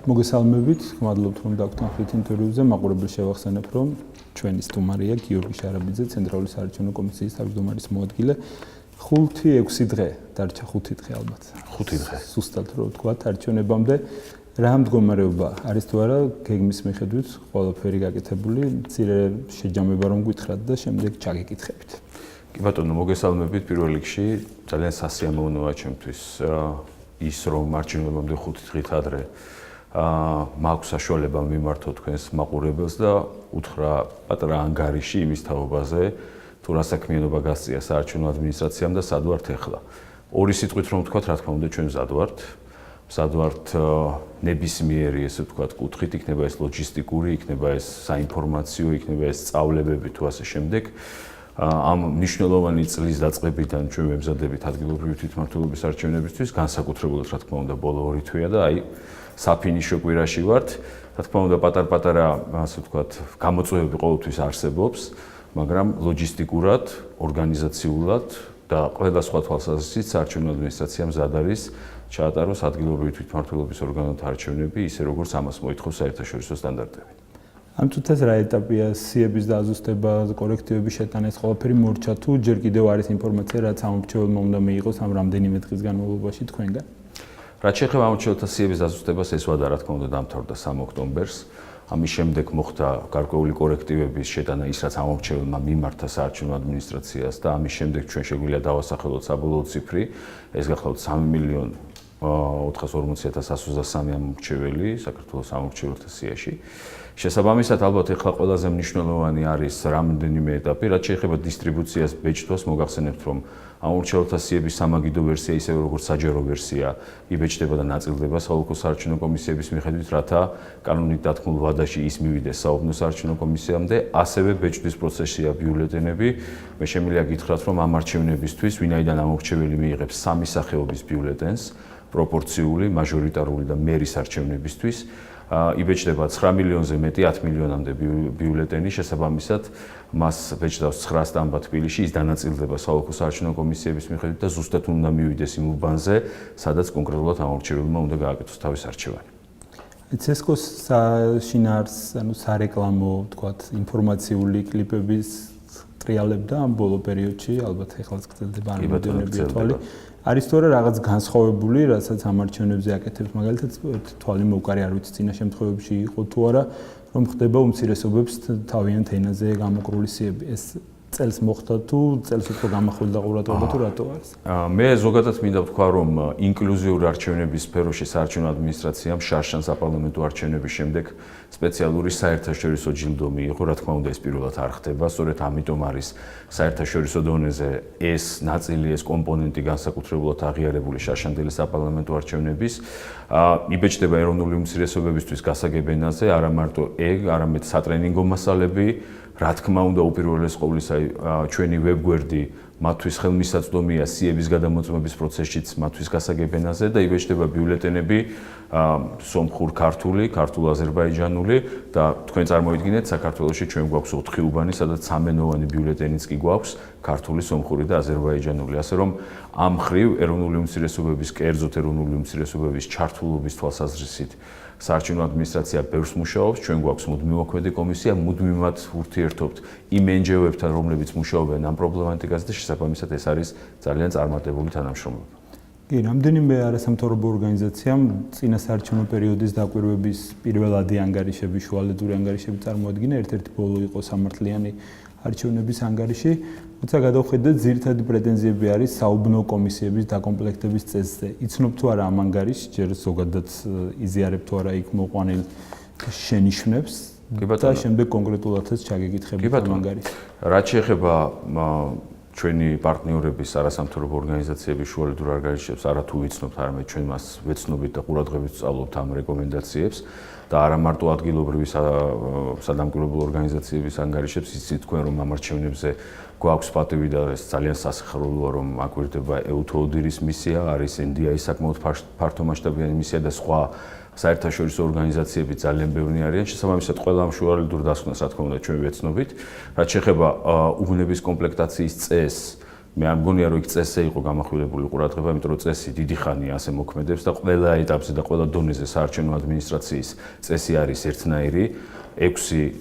მოგესალმებით, მადლობთ რომ დაგვთანხმდით ინტერვიუზე. მაყურებელს შევახსენებ, რომ ჩვენი სტუმარია გიორგი შარაბიძე, ცენტრალური საარჩევნო კომისიის თავმჯდომარის მოადგილე. 5-6 დღე დარჩა 5 დღე ალბათ. 5 დღე. სუსტად რო ვთქვათ, არჩევნებამდე რა მდგომარეობა არის თუ არა გეგმის მიხედვით ყველაფერი გაკეთებული, მცირე შეჯამება რომ გითხრათ და შემდეგ ჩაგეკითხებით. კი ბატონო, მოგესალმებით პირველ რიგში, ძალიან სასიამოვნოა ჩემთვის ის რომ არჩევნებამდე 5 დღით ადრე მაქვს საშუალება მიმართო თქვენს მაყურებელს და უთხრა პატარა ანგარიში იმის თაობაზე, თუ რა საქმიანობა გასწია საარჩევნო ადმინისტრაციამ და სად ვართ ახლა. ორი სიტყვით რომ ვთქვათ, რა თქმა უნდა, ჩვენ მზად ვართ ნებისმიერი, ესე ვთქვათ, კუთხით, იქნება ეს ლოჯისტიკური, იქნება ეს საინფორმაციო, იქნება ეს სწავლებები თუ ასე შემდეგ. ამ მნიშვნელოვანი წლის დაწყებიდან ჩვენ ვემზადებით ადგილობრივი თვითმმართველობის არჩევნებისთვის, განსაკუთრებულად, რა თქმა უნდა, ბოლო 2 თვეა და აი საფინიშო კვირაში ვართ. რა თქმა უნდა, პატარ-პატარა, ასე ვთქვათ, გამოწვევები ყოველთვის არსებობს, მაგრამ ლოჯისტიკურად, ორგანიზაციულად და ყველა სხვა თვალსაზრისით საარჩევნო ადმინისტრაცია მზად არის ჩაატაროს ადგილობრივი თვითმმართველობის ორგანოთა არჩევნები, ისე როგორც ამას მოითხოვს საერთაშორისო სტანდარტები. ამ თვითონ რა ეტაპია სიების დაზუსტება, კორექტივების შეტანა, ეს ყველაფერი მორჩა თუ ჯერ კიდევ არის ინფორმაცია, რაც ამორჩეველმა უნდა მიიღოს ამ რამდენიმე დღის განმავლობაში თქვენგან? რაც შეეხება ამორჩეველთა სიების დაზუსტებას, ეს ვადა რა თქმა უნდა დამთავრდა 3 ოქტომბერს. ამის შემდეგ მოხდა გარკვეული კორექტივების შეტანა ის, რაც ამორჩეველმა მიმართა საარჩევნო ადმინისტრაციას და ამის შემდეგ ჩვენ შეგვიძლია დავასახელოთ საბოლოო ციფრი, ეს გახლავთ 3.440.123 ამორჩეველი საქართველოს ამორჩეველთა სიაში. შესაბამისად, ალბათ ეხლა ყველაზე მნიშვნელოვანი არის რამდენიმე ეტაპი, რაც შეეხება დისტრიბუციას ბეჭდვას, მოგახსენებთ, რომ ამორჩეველთა სიების სამაგიდო ვერსია, ისევე როგორც საჯარო ვერსია, იბეჭდება და ნაწილდება საოლქო საარჩევნო კომისიების მიხედვით, რათა კანონით დათქმულ ვადაში ის მივიდეს საუბნო საარჩევნო კომისიამდე, ასევე ბეჭდვის პროცესია ბიულეტენები. მე შემიძლია გითხრათ, რომ ამ არჩევნებისთვის, ვინაიდან ამორჩეველი მიიღებს 3 სახეობის ბიულეტენს, პროპორციული, მაჟორიტარული და მერის არჩევნებისთვის, იბეჭდება 9 მილიონზე მეტი 10 მილიონამდე ბიულეტენი, შესაბამისად მას ბეჭდავს 9 სტამბა თბილისში, ის დანაწილდება საოლქო საარჩევნო კომისიების მიხედვით და ზუსტად უნდა მივიდეს იმ უბანზე, სადაც კონკრეტულად ამორჩეველმა უნდა გააკეთოს თავის არჩევანი. ცესკოს შინაარს, ანუ სარეკლამო, თქვათ, ინფორმაციული კლიპების ტრიალებდა ამ ბოლო პერიოდში, ალბათ ეხლაც გრძელდება ამ მოდელები თვალი. არის თუ არა რაღაც განსხვავებული, რასაც ამ არჩევნებზე აკეთებს, მაგალითად თვალი მოვკარი არ ვიცი წინა შემთხვევებში იყო თუ არა, რომ ხდება უმცირესობებს თავიანთ ენაზე გამოკრული სიები. ეს წელს მოხდა თუ წელს უფრო გამახვილდა ყურადღება თუ რატო არის? მე ზოგადად მინდა ვთქვა, რომ ინკლუზიური არჩევნების სფეროში საარჩევნო ადმინისტრაციამ შარშან საპარლამენტო არჩევნების შემდეგ სპეციალური საერთაშორისო ჯილდო მიიღო, რა თქმა უნდა ეს პირველად არ ხდება, სწორედ ამიტომ არის საერთაშორისო დონეზე ეს ნაწილი, ეს კომპონენტი განსაკუთრებულად აღიარებული შარშანდელი საპარლამენტო არჩევნების. იბეჭდება ეროვნული უმცირესობებისთვის გასაგებ ენაზე, არა მარტო ეგ, არამედ სატრენინგო მასალები, რა თქმა უნდა უპირველეს ყოვლისა ჩვენი ვებგვერდი მათთვის ხელმისაწვდომია სიების გადამოწმების პროცესშიც მათთვის გასაგებ ენაზე და იბეჭდება ბიულეტენები სომხურ ქართული, ქართულ-აზერბაიჯანული და თქვენ წარმოიდგინეთ საქართველოში ჩვენ გვაქვს 4 უბანი, სადაც 3-ენოვანი ბიულეტენიც კი გვაქვს ქართული, სომხური და აზერბაიჯანული. ასე რომ ამ მხრივ ეროვნული უმცირესობების, კერძოდ ეროვნული უმცირესობების ჩართულობის თვალსაზრისით საარჩევნო ადმინისტრაცია ბევრს მუშაობს, ჩვენ გვაქვს მუდმივმოქმედი კომისია, მუდმივად ურთიერთობთ იმ NGO-ებთან, რომლებიც მუშაობენ ამ პრობლემატიკაზე და შესაბამისად ეს არის ძალიან წარმატებული თანამშრომლობა. კი, რამდენიმე არასამთავრობო ორგანიზაციამ წინა საარჩევნო პერიოდის დაკვირვების პირველადი ანგარიშები, შუალედური ანგარიშები წარმოადგინა, ერთ-ერთი ბოლო იყო სამართლიანი არჩევნების ანგარიში, თუმცა გადავხედეთ, ძირითადი პრეტენზიები არის საუბნო კომისიების დაკომპლექტების წესზე. იცნობ თუ არა ამ ანგარიშს, ჯერ ზოგადად იზიარებ თუ არა იქ მოყვანილ შენიშვნებს და შემდეგ კონკრეტულადაც ჩაგეკითხებით ამ ანგარიშს. რაც შეეხება ჩვენი პარტნიორების არასამთავრობო ორგანიზაციების შუალედურ ანგარიშებს, არა თუ ვიცნობთ, არამედ ჩვენ მას ვეცნობით და ყურადღებით ვსწავლობთ ამ რეკომენდაციებს და არა მარტო ადგილობრივი სადამკვირვებლო ორგანიზაციების ანგარიშებს, იცით თქვენ რომ ამ არჩევნებზე გვაქვს პატივი და ეს ძალიან სასიხარულოა, რომ აკვირდება EUTHODIR-ის მისია, არის NDI-ის საკმაოდ ფართომასშტაბიანი მისია და სხვა საერთაშორისო ორგანიზაციები ძალიან ბევრი არიან. შესაბამისად, ყველა ამ შუალედურ დასკვნას, რა თქმა უნდა, ჩვენ ვეცნობით. რაც შეეხება უბნების კომპლექტაციის წესს, მე არ მგონია რომ იქ წესზე იყო გამახვილებული ყურადღება, იმიტომ რომ წესი დიდი ხანია ასე მოქმედებს და ყველა ეტაპზე და ყველა დონეზე საარჩევნო ადმინისტრაციის წესი არის ერთნაირი. 6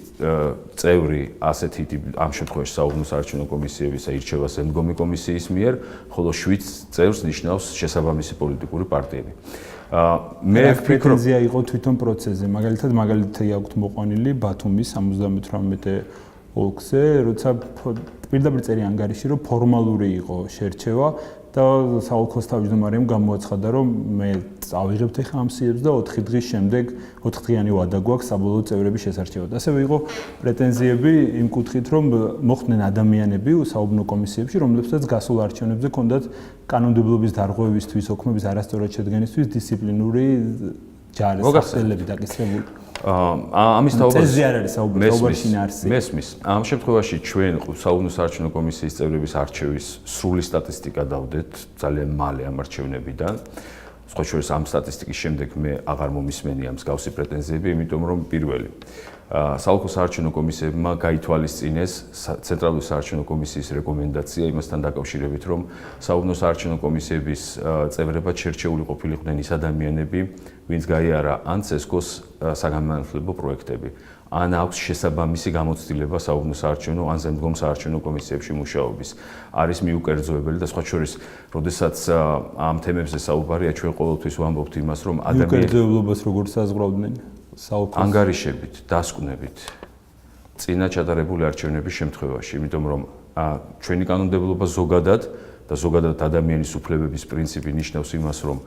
წევრი ასეთი ამ შემთხვევაში საუბნო საარჩევნო კომისიების აირჩევა ზემდგომი კომისიის მიერ, ხოლო 7 წევრს ნიშნავს შესაბამისი პოლიტიკური პარტიები. მე ვფიქრობ, პრეტენზია იყო თვითონ პროცესზე. მაგალითად აქვთ მოყვანილი ბათუმის 78 ოლქზე, როცა პირდაპირ წერი ანგარიში, რომ ფორმალური იყო შერჩევა და საოლქოს თავმჯდომარემ გამოაცხადა, რომ მე წავიღებთ ახლა ამ სიებს და 4 დღის შემდეგ 4 დღიანი ვადა გვაქვს საბოლოო წევრების შესარჩევად. ასევე იყო პრეტენზიები იმ კუთხით, რომ მოხდნენ ადამიანები საუბნო კომისიებში, რომლებსაც გასულ არჩევნებზე ჰქონდათ კანონმდებლობის დარღვევისთვის, ოქმების არასწორად შედგენისთვის დისციპლინური ჯარისახელები დაკისრებული. ამის თაობას წესზე არ არის საუბარი შინაარსი. მესმის. ამ შემთხვევაში ჩვენ საუბნო საარჩევნო კომისიის წევრების არჩევის სრული სტატისტიკა დავდეთ ძალიან მალე ამ არჩევნებიდან. სხვა შორის ამ სტატისტიკის შემდეგ მე აღარ მომისმენია მსგავსი პრეტენზიები, იმიტომ რომ პირველი საოლქო საარჩევნო კომისიებმა გაითვალისწინეს ცენტრალური საარჩევნო კომისიის რეკომენდაცია იმასთან დაკავშირებით, რომ საუბნო საარჩევნო კომისიების წევრებად შერჩეული ყოფილიყვნენ ის ადამიანები, ვინც გაიარა ან CESCO-ს საგანმანათლებლო პროექტები, ან აქვს შესაბამისი გამოცდილება საუბნო საარჩევნო ან ზემდგომ საარჩევნო კომისიებში მუშაობის. არის მიუკერძოებელი და სხვა შორის, როდესაც ამ თემებზე საუბარია, ჩვენ ყოველთვის ვამბობთ იმას, რომ მიუკერძოებლობას როგორ საზღვრავდნენ საოლქოს ანგარიშებით, დასკვნებით, წინა ჩატარებული არჩევნების შემთხვევაში, იმიტომ რომ ჩვენი კანონმდებლობა ზოგადად ადამიანის უფლებების პრინციპი ნიშნავს იმას, რომ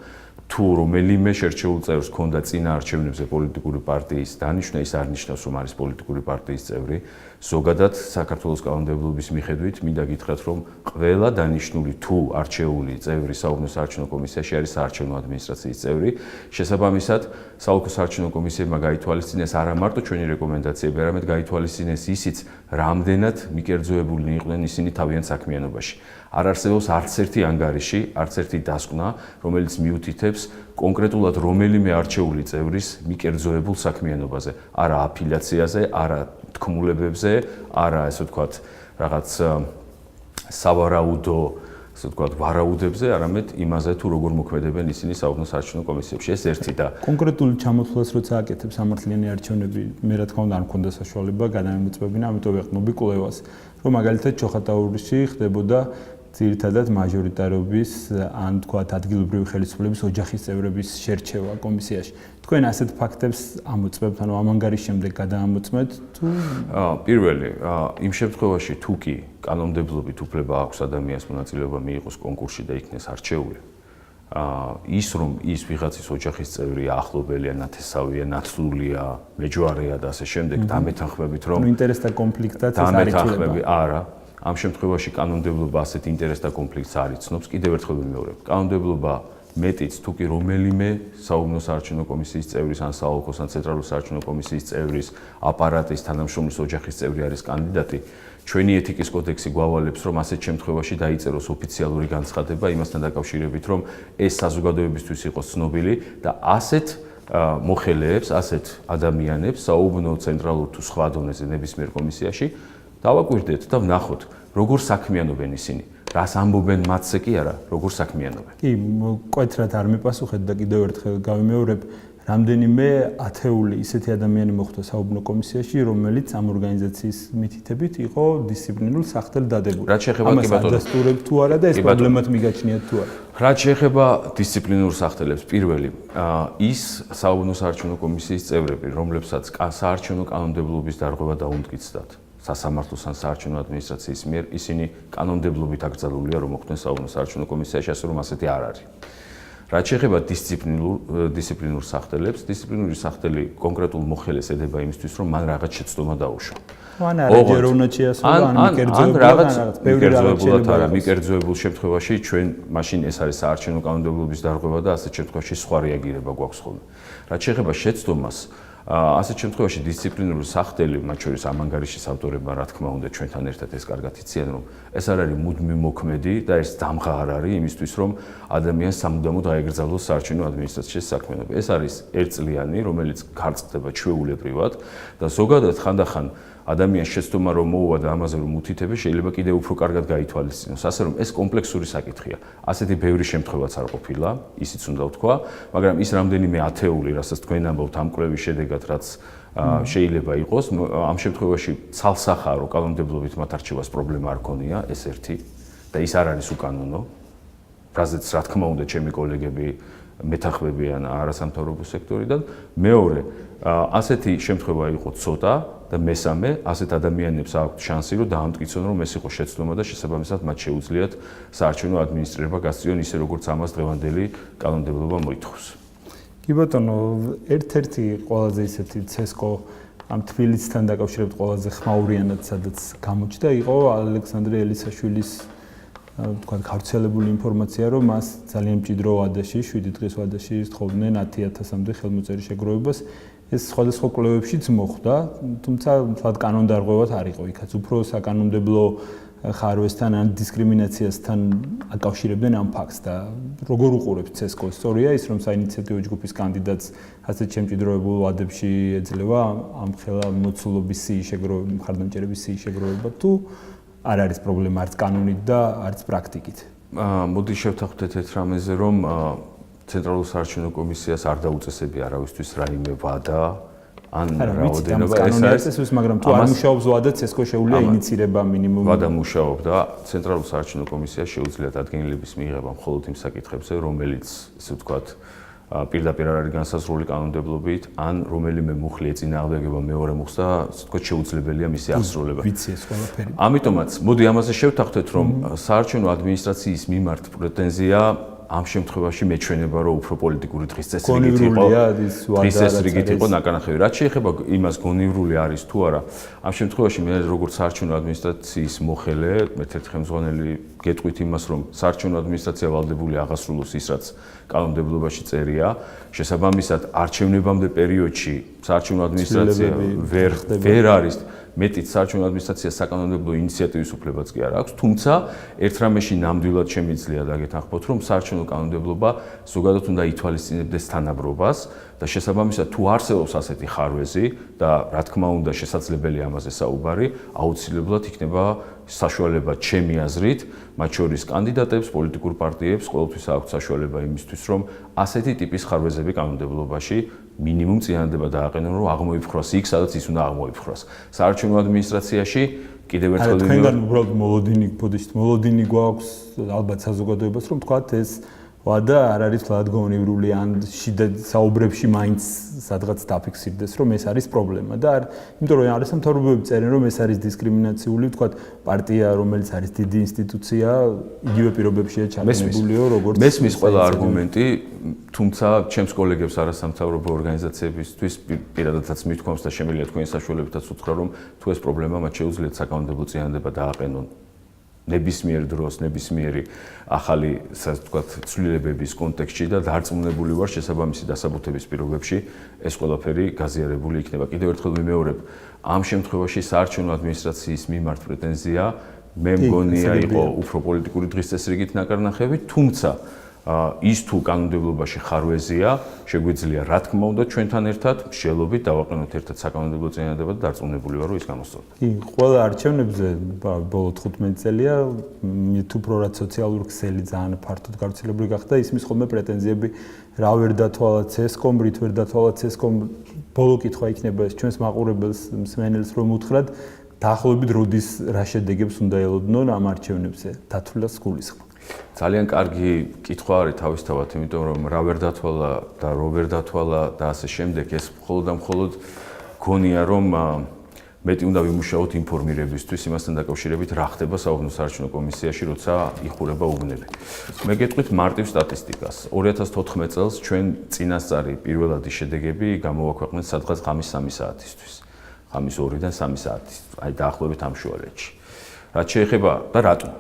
თუ რომელიმე შერჩეულ წევრს ჰქონდა წინა არჩევნებზე პოლიტიკური პარტიის დანიშვნა, ის არ ნიშნავს, რომ არის პოლიტიკური პარტიის წევრი. ზოგადად საქართველოს კანონმდებლობის მიხედვით მინდა გითხრათ, რომ ყველა დანიშნული თუ არჩეული წევრი საუბნო საარჩევნო კომისიაში არის საარჩევნო ადმინისტრაციის წევრი. შესაბამისად, საოლქო საარჩევნო კომისიებმა გაითვალისწინეს არა მარტო ჩვენი რეკომენდაციები, არამედ გაითვალისწინეს ისიც, რამდენად მიკერძოებულნი იყვნენ ისინი თავიანთ საქმიანობაში. არ არსებობს არც ერთი ანგარიში, არც ერთი დასკვნა, რომელიც მიუთითებს კონკრეტულად რომელიმე არჩეული წევრის მიკერძოებულ საქმიანობაზე, არა აფილიაციაზე, არა თქმულებებზე, არა ესე ვთქვათ, რაღაც სავარაუდო, ასე ვთქვათ, ვარაუდებზე, არამედ იმაზე თუ როგორ მოქმედებენ ისინი საუბნო საარჩევნო კომისიებში. ეს ერთი და კონკრეტული ჩამოთვლას როცა აკეთებს სამართლიანი არჩევნები, მე რა თქმა უნდა არ მქონდა საშუალება გადამოწმებინა, ამიტომ ვეყნობი კვლევას, რომ მაგალითად ჩოხატაურში ხდებოდა ძირითადად მაჟორიტარობის ან თქვათ ადგილობრივი ხელისუფლების ოჯახის წევრების შერჩევა კომისიაში. თქვენ ასეთ ფაქტებს ამოწმებთ, ანუ ამ ანგარიშის შემდეგ გადაამოწმეთ თუ პირველი, იმ შემთხვევაში თუ კი კანონმდებლობით უფლება აქვს ადამიანს მონაწილეობა მიიღოს კონკურსში და იქნეს არჩეული, ის რომ ის ვიღაცის ოჯახის წევრია, ახლობელია, ნათესავია, ნაცვლია, მეჯვარეა და ასე შემდეგ, დამეთანხმებით რომ ინტერესთა კონფლიქტად ეს არ იცვლება. არა. ამ შემთხვევაში კანონმდებლობა ასეთ ინტერესთა კონფლიქტს არ იცნობს. კიდევ ერთხელ ვიმეორებ, კანონმდებლობა მეტიც თუ კი რომელიმე საუბნო საარჩევნო კომისიის წევრის ან საოლქოს ან ცენტრალური საარჩევნო კომისიის წევრის აპარატის თანამშრომლის ოჯახის წევრი არის კანდიდატი, ჩვენი ეთიკის კოდექსი გვავალებს, რომ ასეთ შემთხვევაში დაიწეროს ოფიციალური განცხადება იმასთან დაკავშირებით, რომ ეს საზოგადოებისთვის იყოს ცნობილი და ასეთ მოხელეებს, ასეთ ადამიანებს საუბნო ცენტრალურ თუ სხვა დონეზე ნებისმიერ კომისიაში დავაკვირდეთ და ვნახოთ, როგორ საქმიანობენ ისინი. რას ამბობენ მათზე კი არა, როგორ საქმიანობენ. კი, მკვეთრად არ მიპასუხეთ და კიდევ ერთხელ გავიმეორებ, რამდენიმე ათეული ისეთი ადამიანი მოხვდა საუბნო კომისიაში, რომელიც ამ ორგანიზაციის მითითებით იყო დისციპლინურ სახთელ დადებული. რაც შეეხება კი ბატონო, ადასტურებ თუ არა და ეს პრობლემად მიგაჩნიათ თუ არა. რაც შეეხება დისციპლინურ სახთელებს, პირველი, ის საუბნო საარჩევნო კომისიის წევრები, რომლებსაც საარჩევნო კანონმდებლობის დარღვევა დაუნტკიცდათ სასამართლოს ან საარჩევნო ადმინისტრაციის მიერ, ისინი კანონმდებლობით აკრძალულია, რომ მოხვდნენ საუბნო საარჩევნო კომისიაში, ასე რომ ასეთი არ არის. რაც შეეხება დისციპლინურ სახთელებს, დისციპლინური სახთელი კონკრეტულ მოხელეს ედება იმისთვის, რომ მან რაღაც შეცდომა დაუშვა. ან არაჯეროვნად შეასრულა, ან მიკერძოებულ შემთხვევაში ჩვენ მაშინ ეს არის საარჩევნო კანონმდებლობის დარღვევა და ასეთ შემთხვევაში სხვა რეაგირება გვაქვს ხოლმე. რაც შეეხება შეცდომას, ასეთ შემთხვევაში დისციპლინური სახთელი, მათ შორის ამ ანგარიშის ავტორებმა, რა თქმა უნდა, ჩვენთან ერთად ეს კარგად იციან, რომ ეს არ არის მუდმივ მოქმედი და ეს დამღა არ არის იმისთვის, რომ ადამიანს სამუდამოდ აეგრძალოს საარჩევნო ადმინისტრაციის საქმიანობა. ეს არის ერთწლიანი, რომელიც გარწყდება ჩვეულებრივად და ზოგადად ხანდახან ადამიანს შეცდომა რომ მოუვა და ამაზე რომ უთითებს, შეიძლება კიდევ უფრო კარგად გაითვალისწინოს. ასე რომ ეს კომპლექსური საკითხია. ასეთი ბევრი შემთხვევაც არ ყოფილა, ისიც უნდა ვთქვა, მაგრამ ის რამდენიმე ათეული, რასაც თქვენ ამბობთ ამ კვლევის შედეგად, რაც შეიძლება იყოს, ამ შემთხვევაში ცალსახარო კანონმდებლობით მათ არჩევას პრობლემა არ ქონია, ეს ერთი და ის არ არის უკანონო. რაზეც რა თქმა უნდა ჩემი კოლეგები მეთანხმებიან არასამთავრობო სექტორიდან. მეორე, ასეთი შემთხვევა იყო ცოტა და მესამე, ასეთ ადამიანებს აქვთ შანსი, რომ დაამტკიცონ, რომ ეს იყო შეცდომა და შესაბამისად მათ შეუძლიათ საარჩევნო ადმინისტრირება გასწიონ ისე, როგორც ამას დღევანდელი კანონმდებლობა მოითხოვს. კი ბატონო, ერთ-ერთი ყველაზე ისეთი CSGO ამ თბილისთან დაკავშირებით ყველაზე ხმაურიანად სადაც გამოჩნდა იყო ალექსანდრე ელისაშვილის თქვა გავრცელებული ინფორმაცია, რომ მას ძალიან მჭიდრო ვადაში, 7 დღის ვადაში სთხოვდნენ 10,000-მდე ხელმოწერის შეგროვებას. ეს სხვადასხვა კვლევებშიც მოხდა, თუმცა თვად კანონდარღვევად არ იყო იქაც. უფრო საკანონმდებლო ხარვესთან ან დისკრიმინაციასთან აკავშირებდნენ ამ ფაქტს და როგორ უყურებთ CSGO ისტორია ის, რომ საინიციატივო ჯგუფის კანდიდატს ასეთ შემჭიდროებულ ვადებში ეძლევა ამ ხელა მოცულობის სიის შეგროვება, მხარდამჭერების სიის შეგროვება თუ არ არის პრობლემა არც კანონით და არც პრაქტიკით. მოდი შევთანხმდეთ ერთ რამეზე, რომ ცენტრალურ საარჩევნო კომისიას არ დაუწესებია არავისთვის რაიმე ვადა ან რაოდენობა ეს არის, მაგრამ თუ არ მუშაობს ვადა, CSGO შეუძლია ინიცირება მინიმუმ ვადა მუშაობდა, ცენტრალურ საარჩევნო კომისიას შეუძლია დადგენილების მიღება მხოლოდ იმ საკითხებზე, რომელიც ისე ვთქვათ პირდაპირ არ არის განსაზღვრული კანონმდებლობით, ან რომელიმე მუხლი ეწინააღმდეგება მეორე მუხლს და ისე ვთქვათ შეუძლებელია მისი აღსრულება. ვიცი ეს ყველაფერი. ამიტომაც, მოდი ამაზე შევთანხმდეთ, რომ საარჩევნო ადმინისტრაციის მიმართ პრეტენზია ამ შემთხვევაში მეჩვენება, რომ უფრო პოლიტიკური დღის წესრიგით იყო. დღის წესრიგით იყო ნაკანახევი. რაც შეეხება იმას გონივრული არის თუ არა, ამ შემთხვევაში მე როგორც საარჩევნო ადმინისტრაციის მოხელე, ერთ-ერთი ხელმძღვანელი გეტყვით იმას, რომ საარჩევნო ადმინისტრაცია ვალდებული აღასრულოს ის, რაც კანონმდებლობაში წერია. შესაბამისად, არჩევნებამდე პერიოდში საარჩევნო ადმინისტრაცია ვერ არის მეტიც საარჩევნო ადმინისტრაციას საკანონმდებლო ინიციატივის უფლებაც კი არ აქვს, თუმცა ერთ რამეში ნამდვილად შემიძლია დაგეთანხმოთ, რომ საარჩევნო კანონმდებლობა ზოგადად უნდა ითვალისწინებდეს თანაბრობას და შესაბამისად თუ არსებობს ასეთი ხარვეზი და რა თქმა უნდა შესაძლებელია ამაზე საუბარი, აუცილებლად იქნება საშუალება ჩემი აზრით, მათ შორის კანდიდატებს, პოლიტიკურ პარტიებს ყოველთვის აქვთ საშუალება იმისთვის, რომ ასეთი ტიპის ხარვეზები კანონმდებლობაში მინიმუმ წინადადება დააყენონ, რომ აღმოიფხრას იქ, სადაც ის უნდა აღმოიფხრას. საარჩევნო ადმინისტრაციაში კიდევ ერთხელ თქვენგან უბრალოდ მოლოდინი გვაქვს ალბათ საზოგადოებას, რომ თქვათ ეს ვადა არ არის ლადგონივრული ან შიდა საუბრებში მაინც სადღაც დაფიქსირდეს, რომ ეს არის პრობლემა და იმიტომ რომ არასამთავრობოები წერენ, რომ ეს არის დისკრიმინაციული, თქვათ პარტია, რომელიც არის დიდი ინსტიტუცია, იგივე პირობებშია ჩაბმებულიო, როგორც მესმის ყველა არგუმენტი, თუმცა ჩემს კოლეგებს არასამთავრობო ორგანიზაციებისთვის პირადადაც მithქვამს და შემიძლია თქვენი საშუალებითაც უთხრა, რომ თუ ეს პრობლემა მათ შეუძლიათ საკანონმდებლო წინადადება დააყენონ ნებისმიერ დროს, ნებისმიერი ახალი, ასე ვთქვათ, ცვლილებების კონტექსტში და დარწმუნებული ვარ შესაბამისი დასაბუთების პირობებში ეს ყველაფერი გაზიარებული იქნება. კიდევ ერთხელ ვიმეორებ, ამ შემთხვევაში საარჩევნო ადმინისტრაციის მიმართ პრეტენზია მე მგონია იყო უფრო პოლიტიკური დღის წესრიგით ნაკარნახევი, თუმცა ის თუ კანონმდებლობაში ხარვეზია, შეგვიძლია რა თქმა უნდა ჩვენთან ერთად მსჯელობით დავაყენოთ ერთად საკანონმდებლო წინადადება და დარწმუნებული ვარ, რომ ის გამოსწორდა. კი, ყველა არჩევნებზე ბოლო 15 წელია თუ პრორად სოციალური ქსელი ძალიან ფართოდ გავრცელებული გახდა, ისმის ხოლმე პრეტენზიები რა ვერ დათვალა CSGO-მ, რით ვერ დათვალა CSGO-მ, ბოლო კითხვა იქნება ეს ჩვენს მაყურებელს, მსმენელს რომ უთხრათ, დაახლოებით როდის რა შედეგებს უნდა ელოდნონ ამ არჩევნებზე დათვლას გულისხმობ. ძალიან კარგი კითხვა არის თავისთავად, იმიტომ რომ რა ვერ დათვალა და რო ვერ დათვალა და ასე შემდეგ, ეს მხოლოდ და მხოლოდ გონია რომ მეტი უნდა ვიმუშაოთ ინფორმირებისთვის იმასთან დაკავშირებით, რა ხდება საუბნო საარჩევნო კომისიაში, როცა იხურება უბნელი. მე გეტყვით მარტივ სტატისტიკას. 2014 წელს ჩვენ წინასწარი პირველადი შედეგები გამოვაქვეყნეთ სადღაც ღამის 3 საათისთვის. ღამის 2-დან 3 საათის, აი დაახლოებით ამ შუალედში. რაც შეეხება და რატომ?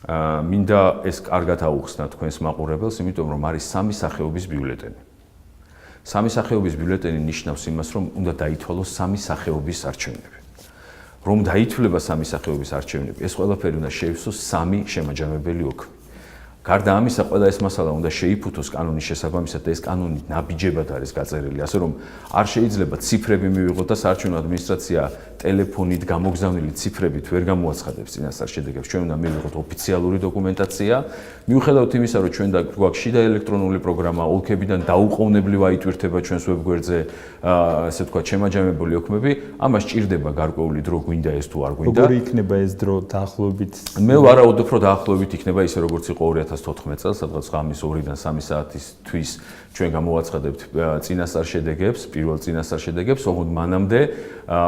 მინდა ეს კარგად აუხსნა თქვენს მაყურებელს, იმიტომ რომ არის 3 სახეობის ბიულეტენი. 3 სახეობის ბიულეტენი ნიშნავს იმას, რომ უნდა დაითვალოს 3 სახეობის არჩევნები. რომ დაითვლება 3 სახეობის არჩევნები, ეს ყველაფერი უნდა შეივსოს 3 შემაჯამებელი ოქმი. გარდა ამისა, ყველა ეს მასალა უნდა შეიფუთოს კანონის შესაბამისად და ეს კანონი ნაბიჯებად არის გაწერილი, ასე რომ არ შეიძლება ციფრები მივიღოთ და საარჩევნო ადმინისტრაცია ტელეფონით გამოგზავნილი ციფრებით ვერ გამოაცხადებს წინასწარ შედეგებს. ჩვენ უნდა მივიღოთ ოფიციალური დოკუმენტაცია. მიუხედავად იმისა, რომ ჩვენ გვაქვს შიდა ელექტრონული პროგრამა, ოლქებიდან დაუყოვნებლივ აიტვირთება ჩვენს ვებგვერდზე, ასე ვთქვათ, შემაჯამებული ოქმები, ამას ჭირდება გარკვეული დრო, გვინდა ეს თუ არ გვინდა. როგორი იქნება ეს დრო დაახლოებით? მე ვარაუდობ, რომ დაახლოებით იქნება ისე, როგორც იყო 2014 წელს, სადღაც ღამის 2-დან 3 საათისთვის ჩვენ გამოვაცხადებთ წინასწარ შედეგებს, პირველ წინასწარ შედეგებს, ოღონდ მანამდე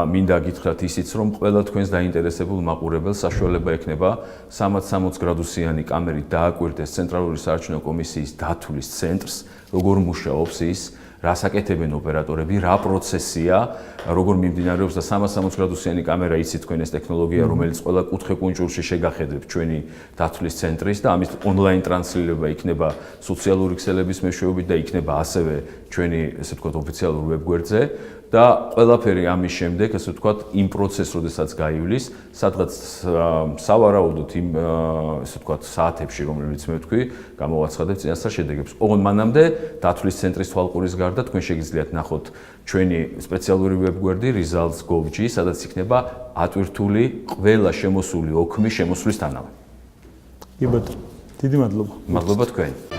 მინდა გითხრათ ისიც, რომ ყველა თქვენს დაინტერესებულ მაყურებელს საშუალება ექნება 360 გრადუსიანი კამერით დააკვირდეს ცენტრალური საარჩევნო კომისიის დათვლის ცენტრს, როგორ მუშაობს ის, რას აკეთებენ ოპერატორები, რა პროცესია, როგორ მიმდინარეობს და 360 გრადუსიანი კამერა იცით თქვენ ეს ტექნოლოგია, რომელიც ყველა კუთხე-კუნჭულში შეგახედებთ ჩვენი დათვლის ცენტრის და ამის ონლაინ ტრანსლირება იქნება სოციალური ქსელების მეშვეობით და იქნება ასევე ჩვენი, ესე ვთქვათ, ოფიციალურ ვებგვერდზე და ყველაფერი ამის შემდეგ, ასე ვთქვათ, იმ პროცესს, როდესაც გაივლის, სადღაც სავარაუდოდ იმ, ასე ვთქვათ, საათებში, რომლებიც მე ვთქვი, გამოვაცხადებთ წინასწარ შედეგებს. ოღონდ მანამდე დათვლის ცენტრის თვალყურის გარდა თქვენ შეგიძლიათ ნახოთ ჩვენი სპეციალური ვებგვერდი results.gov.g, სადაც იქნება ატვირთული ყველა შემოსული ოქმის შემოსვლისთანავე. კი ბატონო, დიდი მადლობა. მადლობა თქვენ.